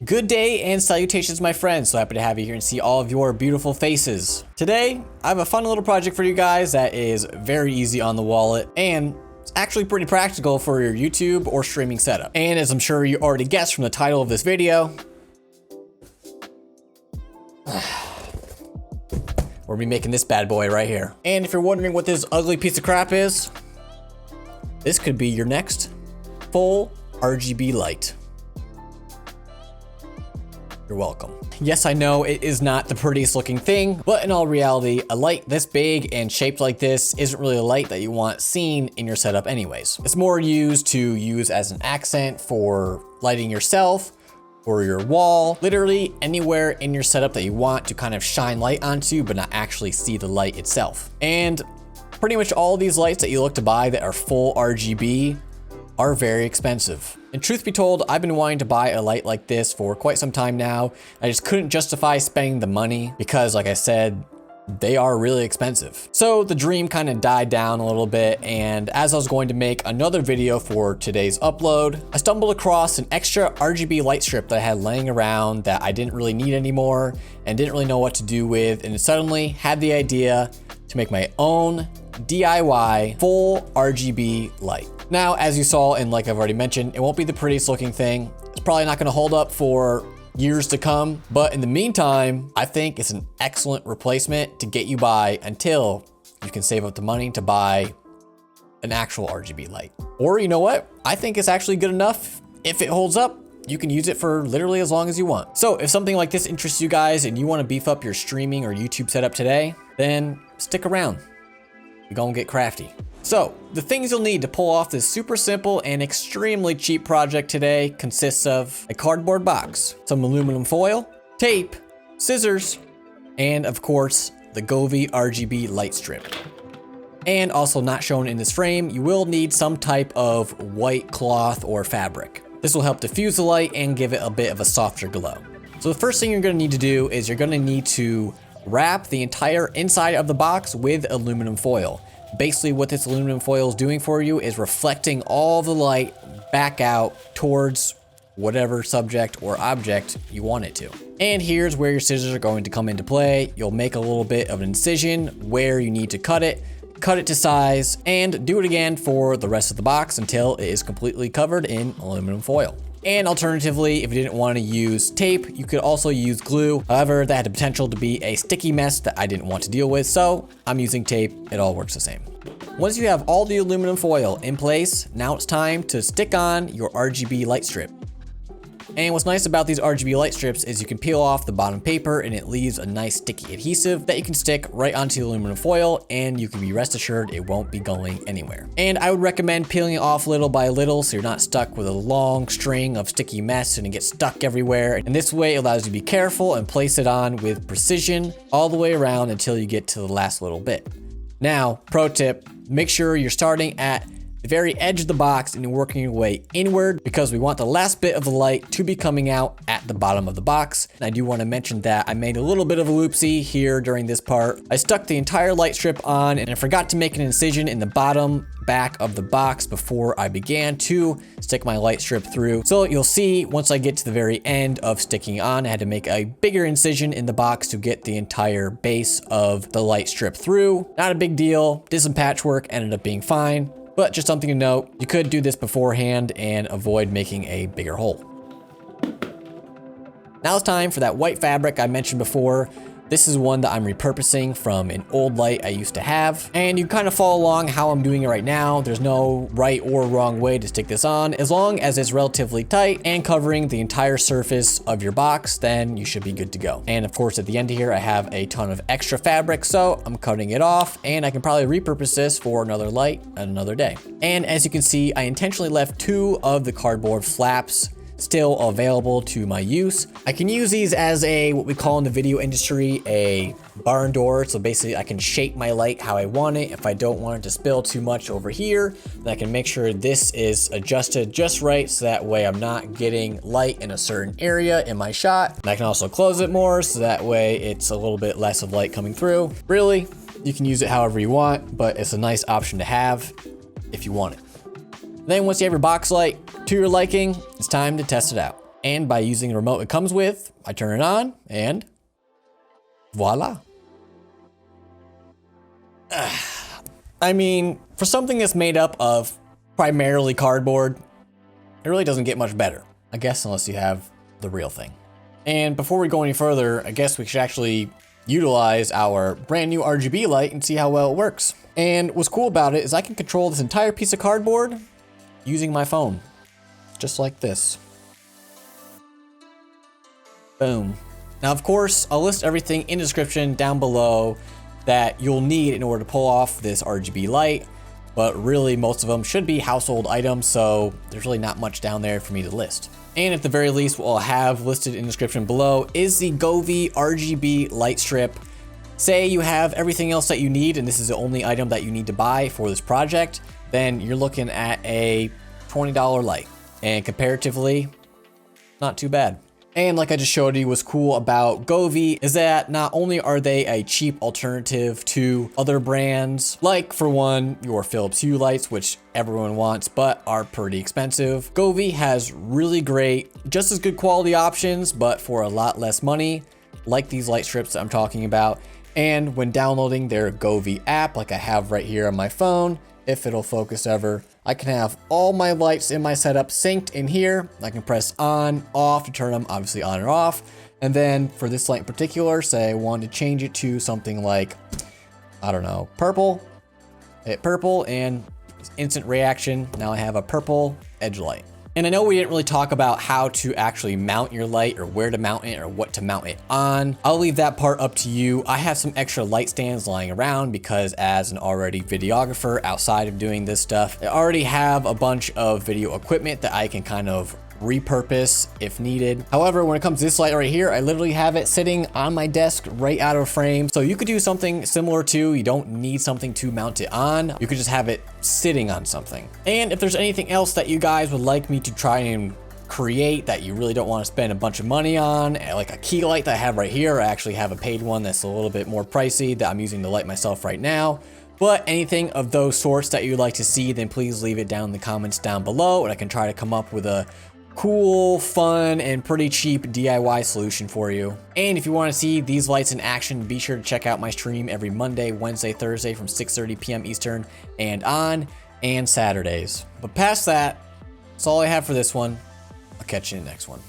Good day and salutations, my friends. So happy to have you here and see all of your beautiful faces. Today, I have a fun little project for you guys that is very easy on the wallet and it's actually pretty practical for your YouTube or streaming setup. And as I'm sure you already guessed from the title of this video, we're gonna be making this bad boy right here. And if you're wondering what this ugly piece of crap is, this could be your next full RGB light. You're welcome. Yes, I know it is not the prettiest looking thing, but in all reality, a light this big and shaped like this isn't really a light that you want seen in your setup anyways. It's more used to use as an accent for lighting yourself or your wall, literally anywhere in your setup that you want to kind of shine light onto, but not actually see the light itself. And pretty much all of these lights that you look to buy that are full RGB are very expensive. And truth be told, I've been wanting to buy a light like this for quite some time now. I just couldn't justify spending the money because, like I said, they are really expensive. So the dream kind of died down a little bit, and as I was going to make another video for today's upload, I stumbled across an extra RGB light strip that I had laying around that I didn't really need anymore and didn't really know what to do with, and suddenly had the idea to make my own DIY full RGB light. Now, as you saw, and like I've already mentioned, it won't be the prettiest looking thing. It's probably not gonna hold up for years to come, but in the meantime, I think it's an excellent replacement to get you by until you can save up the money to buy an actual RGB light. Or you know what? I think it's actually good enough. If it holds up, you can use it for literally as long as you want. So if something like this interests you guys and you wanna beef up your streaming or YouTube setup today, then stick around. We're gonna get crafty. So the things you'll need to pull off this super simple and extremely cheap project today consists of a cardboard box, some aluminum foil, tape, scissors, and of course, the Govee RGB light strip. And also not shown in this frame, you will need some type of white cloth or fabric. This will help diffuse the light and give it a bit of a softer glow. So the first thing you're gonna need to do is you're gonna need to wrap the entire inside of the box with aluminum foil. Basically what this aluminum foil is doing for you is reflecting all the light back out towards whatever subject or object you want it to. And here's where your scissors are going to come into play. You'll make a little bit of an incision where you need to cut it to size, and do it again for the rest of the box until it is completely covered in aluminum foil. And alternatively, if you didn't want to use tape, you could also use glue. However, that had the potential to be a sticky mess that I didn't want to deal with, so I'm using tape. It all works the same. Once you have all the aluminum foil in place, now it's time to stick on your RGB light strip. And what's nice about these RGB light strips is you can peel off the bottom paper and it leaves a nice sticky adhesive that you can stick right onto the aluminum foil, and you can be rest assured it won't be going anywhere. And I would recommend peeling it off little by little so you're not stuck with a long string of sticky mess and it gets stuck everywhere. And this way it allows you to be careful and place it on with precision all the way around until you get to the last little bit. Now, pro tip, make sure you're starting at the very edge of the box and you're working your way inward because we want the last bit of the light to be coming out at the bottom of the box. And I do want to mention that I made a little bit of a loopsie here during this part. I stuck the entire light strip on and I forgot to make an incision in the bottom back of the box before I began to stick my light strip through. So you'll see once I get to the very end of sticking on, I had to make a bigger incision in the box to get the entire base of the light strip through. Not a big deal. Did some patchwork, ended up being fine. But just something to note, you could do this beforehand and avoid making a bigger hole. Now it's time for that white fabric I mentioned before. This is one that I'm repurposing from an old light I used to have. And you kind of follow along how I'm doing it right now. There's no right or wrong way to stick this on. As long as it's relatively tight and covering the entire surface of your box, then you should be good to go. And of course, at the end here, I have a ton of extra fabric, so I'm cutting it off and I can probably repurpose this for another light another day. And as you can see, I intentionally left 2 of the cardboard flaps still available to my use. I can use these as a, what we call in the video industry, a barn door. So basically I can shape my light how I want it. If I don't want it to spill too much over here, then I can make sure this is adjusted just right. So that way I'm not getting light in a certain area in my shot. And I can also close it more. So that way it's a little bit less of light coming through. Really, you can use it however you want, but it's a nice option to have if you want it. Then once you have your box light to your liking, it's time to test it out. And by using the remote it comes with, I turn it on and voila. I mean, for something that's made up of primarily cardboard, it really doesn't get much better, I guess, unless you have the real thing. And before we go any further, I guess we should actually utilize our brand new RGB light and see how well it works. And what's cool about it is I can control this entire piece of cardboard using my phone, just like this. Boom. Now, of course, I'll list everything in the description down below that you'll need in order to pull off this RGB light, but really most of them should be household items, so there's really not much down there for me to list. And at the very least, what I'll have listed in the description below is the Govee RGB light strip. Say you have everything else that you need and this is the only item that you need to buy for this project, then you're looking at a $20 light. And comparatively, not too bad. And like I just showed you, what's cool about Govee is that not only are they a cheap alternative to other brands, like for one, your Philips Hue lights, which everyone wants, but are pretty expensive. Govee has really great, just as good quality options, but for a lot less money, like these light strips that I'm talking about. And when downloading their Govee app, like I have right here on my phone, if it'll focus ever, I can have all my lights in my setup synced in here. I can press on, off to turn them obviously on or off. And then for this light in particular, say I wanted to change it to something like, I don't know, purple. Hit purple and instant reaction. Now I have a purple edge light. And I know we didn't really talk about how to actually mount your light or where to mount it or what to mount it on. I'll leave that part up to you. I have some extra light stands lying around because as an already videographer outside of doing this stuff, I already have a bunch of video equipment that I can kind of repurpose if needed. However, when it comes to this light right here, I literally have it sitting on my desk right out of frame. So you could do something similar to, you don't need something to mount it on. You could just have it sitting on something. And if there's anything else that you guys would like me to try and create that you really don't want to spend a bunch of money on, like a key light that I have right here, I actually have a paid one that's a little bit more pricey that I'm using to light myself right now. But anything of those sorts that you'd like to see, then please leave it down in the comments down below and I can try to come up with a cool, fun, and pretty cheap DIY solution for you. And if you want to see these lights in action, be sure to check out my stream every Monday, Wednesday, Thursday from 6:30 p.m. Eastern and on, and Saturdays. But past that, that's all I have for this one. I'll catch you in the next one.